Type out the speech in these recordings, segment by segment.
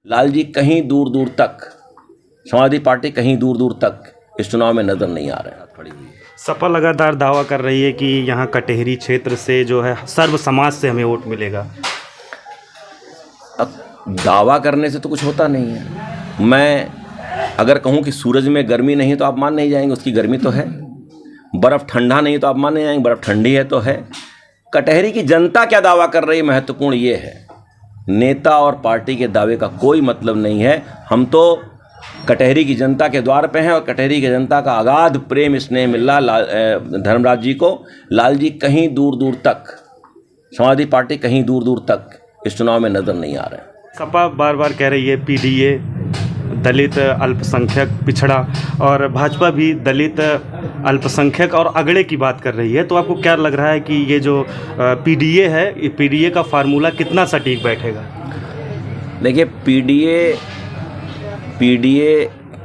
लाल जी कहीं दूर दूर तक, समाजवादी पार्टी कहीं दूर दूर तक इस चुनाव में नजर नहीं आ रहा है। पड़ी हुई है। सपा लगातार दावा कर रही है कि यहाँ कटहरी क्षेत्र से जो है सर्व समाज से हमें वोट मिलेगा। अब दावा करने से तो कुछ होता नहीं है। मैं अगर कहूँ कि सूरज में गर्मी नहीं तो आप मान नहीं जाएंगे, उसकी गर्मी तो है। बर्फ़ ठंडा नहीं तो आप मान नहीं जाएंगे, बर्फ़ ठंडी है तो है। कटहरी की जनता क्या दावा कर रही है, महत्वपूर्ण ये है। नेता और पार्टी के दावे का कोई मतलब नहीं है। हम तो कटहरी की जनता के द्वार पे हैं और कटहरी की जनता का अगाध प्रेम स्नेह मिल रहा धर्मराज जी को। लाल जी कहीं दूर दूर तक, समाजवादी पार्टी कहीं दूर दूर तक इस चुनाव में नज़र नहीं आ रहा है। सपा बार बार कह रही है पीडीए, दलित, अल्पसंख्यक, पिछड़ा, और भाजपा भी दलित, अल्पसंख्यक और अगड़े की बात कर रही है। तो आपको क्या लग रहा है कि ये जो पीडीए है, ये पीडीए का फार्मूला कितना सटीक बैठेगा? देखिए,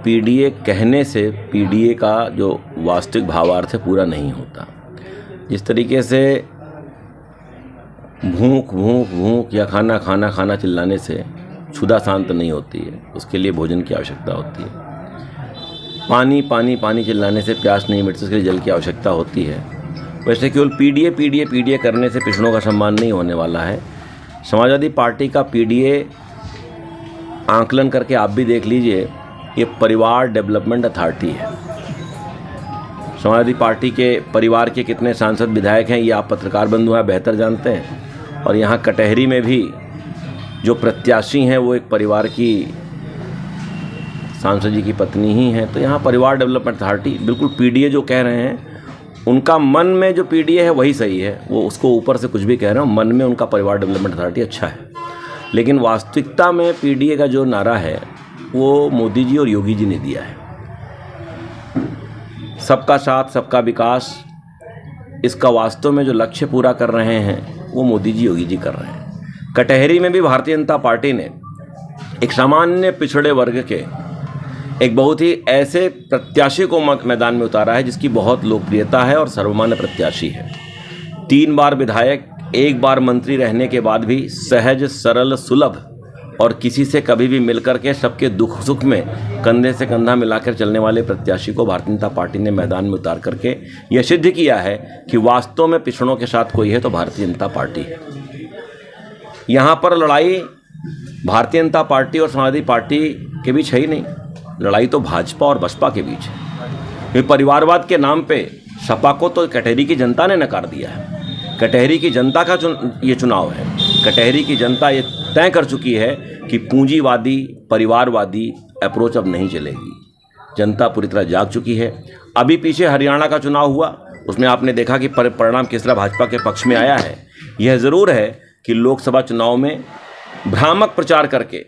पीडीए कहने से पीडीए का जो वास्तविक भावार्थ है पूरा नहीं होता। जिस तरीके से भूख भूख भूख या खाना खाना खाना चिल्लाने से क्षुधा शांत नहीं होती है, उसके लिए भोजन की आवश्यकता होती है। पानी पानी पानी चिल्लाने से प्यास नहीं मिटती, उसके लिए जल की आवश्यकता होती है। वैसे केवल पीडीए करने से पिछड़ों का सम्मान नहीं होने वाला है। समाजवादी पार्टी का पीडीए आंकलन करके आप भी देख लीजिए, ये परिवार डेवलपमेंट अथॉरिटी है। समाजवादी पार्टी के परिवार के कितने सांसद विधायक हैं ये आप पत्रकार बंधु हैं बेहतर जानते हैं। और यहाँ कटहरी में भी जो प्रत्याशी हैं वो एक परिवार की सांसद जी की पत्नी ही हैं। तो यहाँ परिवार डेवलपमेंट अथॉरिटी, बिल्कुल पीडीए जो कह रहे हैं उनका मन में जो पीडीए है वही सही है। वो उसको ऊपर से कुछ भी कह रहे हो, मन में उनका परिवार डेवलपमेंट अथॉरिटी अच्छा है। लेकिन वास्तविकता में पीडीए का जो नारा है वो मोदी जी और योगी जी ने दिया है। सबका साथ सबका विकास, इसका वास्तव में जो लक्ष्य पूरा कर रहे हैं वो मोदी जी योगी जी कर रहे हैं। कटहरी में भी भारतीय जनता पार्टी ने एक सामान्य पिछड़े वर्ग के एक बहुत ही ऐसे प्रत्याशी को मैदान में उतारा है जिसकी बहुत लोकप्रियता है और सर्वमान्य प्रत्याशी है। 3 बार विधायक, 1 बार मंत्री रहने के बाद भी सहज, सरल, सुलभ और किसी से कभी भी मिलकर के सबके दुख सुख में कंधे से कंधा मिलाकर चलने वाले प्रत्याशी को भारतीय जनता पार्टी ने मैदान में उतार करके यह सिद्ध किया है कि वास्तव में पिछड़ों के साथ कोई है तो भारतीय जनता पार्टी है। यहाँ पर लड़ाई भारतीय जनता पार्टी और समाजवादी पार्टी के बीच है ही नहीं, लड़ाई तो भाजपा और बसपा के बीच है। ये परिवारवाद के नाम पे सपा को तो कटहरी की जनता ने नकार दिया है। कटहरी की जनता का ये चुनाव है। कटहरी की जनता ये तय कर चुकी है कि पूंजीवादी, परिवारवादी अप्रोच अब नहीं चलेगी। जनता पूरी तरह जाग चुकी है। अभी पीछे हरियाणा का चुनाव हुआ, उसमें आपने देखा कि परिणाम किस तरह भाजपा के पक्ष में आया है। यह ज़रूर है कि लोकसभा चुनाव में भ्रामक प्रचार करके,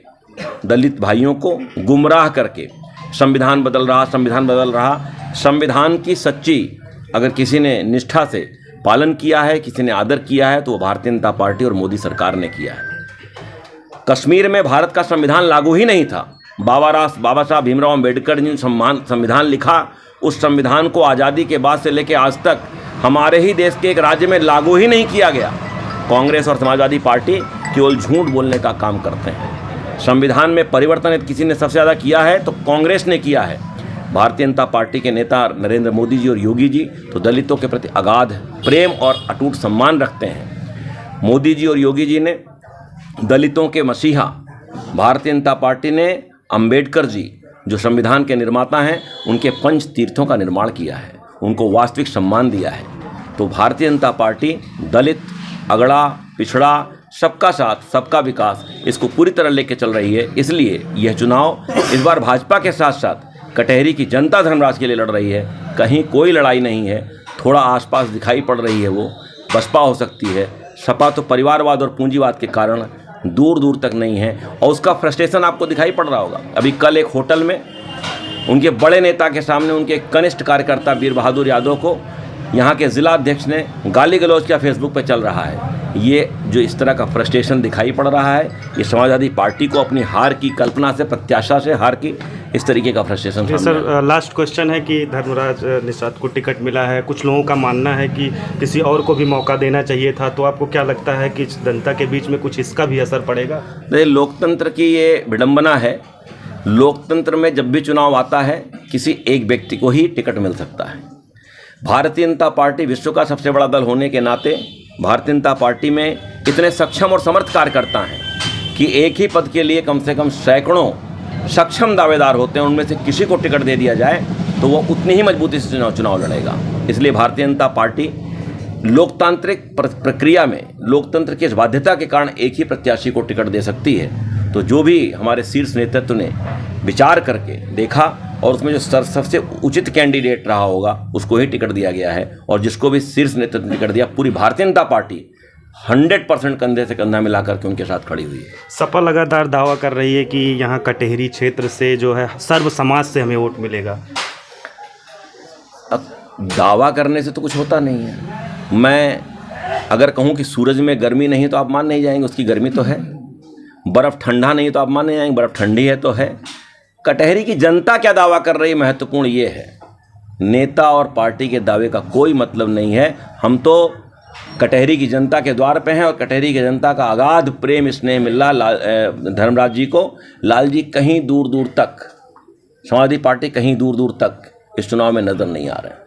दलित भाइयों को गुमराह करके संविधान बदल रहा, संविधान की सच्ची अगर किसी ने निष्ठा से पालन किया है, किसी ने आदर किया है तो वो भारतीय जनता पार्टी और मोदी सरकार ने किया है। कश्मीर में भारत का संविधान लागू ही नहीं था। बाबा साहब भीमराव अम्बेडकर ने संविधान लिखा, उस संविधान को आज़ादी के बाद से लेकर आज तक हमारे ही देश के एक राज्य में लागू ही नहीं किया गया। कांग्रेस और समाजवादी पार्टी केवल झूठ बोलने का काम करते हैं। संविधान में परिवर्तन यदि किसी ने सबसे ज़्यादा किया है तो कांग्रेस ने किया है। भारतीय जनता पार्टी के नेता नरेंद्र मोदी जी और योगी जी तो दलितों के प्रति अगाध प्रेम और अटूट सम्मान रखते हैं। मोदी जी और योगी जी ने दलितों के मसीहा, भारतीय जनता पार्टी ने अंबेडकर जी जो संविधान के निर्माता हैं उनके 5 तीर्थों का निर्माण किया है, उनको वास्तविक सम्मान दिया है। तो भारतीय जनता पार्टी दलित, अगड़ा, पिछड़ा, सबका साथ सबका विकास, इसको पूरी तरह लेके चल रही है। इसलिए यह चुनाव इस बार भाजपा के साथ साथ कटहरी की जनता धर्मराज के लिए लड़ रही है। कहीं कोई लड़ाई नहीं है। थोड़ा आसपास दिखाई पड़ रही है वो बसपा हो सकती है। सपा तो परिवारवाद और पूंजीवाद के कारण दूर दूर तक नहीं है और उसका फ्रस्ट्रेशन आपको दिखाई पड़ रहा होगा। अभी कल एक होटल में उनके बड़े नेता के सामने उनके कनिष्ठ कार्यकर्ता वीर बहादुर यादव को यहाँ के जिला अध्यक्ष ने गाली गलौज किया, फेसबुक पर चल रहा है। ये जो इस तरह का फ्रस्ट्रेशन दिखाई पड़ रहा है, ये समाजवादी पार्टी को अपनी हार की कल्पना से, प्रत्याशा से हार की इस तरीके का फ्रस्ट्रेशन जी सामने आया। सर, लास्ट क्वेश्चन है कि धर्मराज निषाद को टिकट मिला है, कुछ लोगों का मानना है कि किसी और को भी मौका देना चाहिए था, तो आपको क्या लगता है कि जनता के बीच में कुछ इसका भी असर पड़ेगा? देखिए, लोकतंत्र की ये विडंबना है। लोकतंत्र में जब भी चुनाव आता है किसी एक व्यक्ति को ही टिकट मिल सकता है। भारतीय जनता पार्टी विश्व का सबसे बड़ा दल होने के नाते भारतीय जनता पार्टी में इतने सक्षम और समर्थ कार्यकर्ता हैं कि एक ही पद के लिए कम से कम सैकड़ों सक्षम दावेदार होते हैं। उनमें से किसी को टिकट दे दिया जाए तो वो उतनी ही मजबूती से चुनाव लड़ेगा। इसलिए भारतीय जनता पार्टी लोकतांत्रिक प्रक्रिया में लोकतंत्र की इस बाध्यता के कारण एक ही प्रत्याशी को टिकट दे सकती है। तो जो भी हमारे शीर्ष नेतृत्व ने विचार करके देखा और उसमें जो सबसे उचित कैंडिडेट रहा होगा उसको ही टिकट दिया गया है। और जिसको भी शीर्ष नेतृत्व ने टिकट दिया, पूरी भारतीय जनता पार्टी 100% कंधे से कंधा मिलाकर के उनके साथ खड़ी हुई है। सपा लगातार दावा कर रही है कि यहाँ कटहरी क्षेत्र से जो है सर्व समाज से हमें वोट मिलेगा। अब दावा करने से तो कुछ होता नहीं है। मैं अगर कहूँ कि सूरज में गर्मी नहीं तो आप मान नहीं जाएंगे, उसकी गर्मी तो है। बर्फ़ ठंडा नहीं तो आप मान नहीं जाएंगे, बर्फ़ ठंडी है तो है। कटहरी की जनता क्या दावा कर रही है, महत्वपूर्ण ये है। नेता और पार्टी के दावे का कोई मतलब नहीं है। हम तो कटहरी की जनता के द्वार पे हैं और कटहरी की जनता का अगाध प्रेम स्नेह मिल रहा धर्मराज जी को। लाल जी कहीं दूर दूर तक, समाजवादी पार्टी कहीं दूर दूर तक इस चुनाव में नज़र नहीं आ रहे हैं।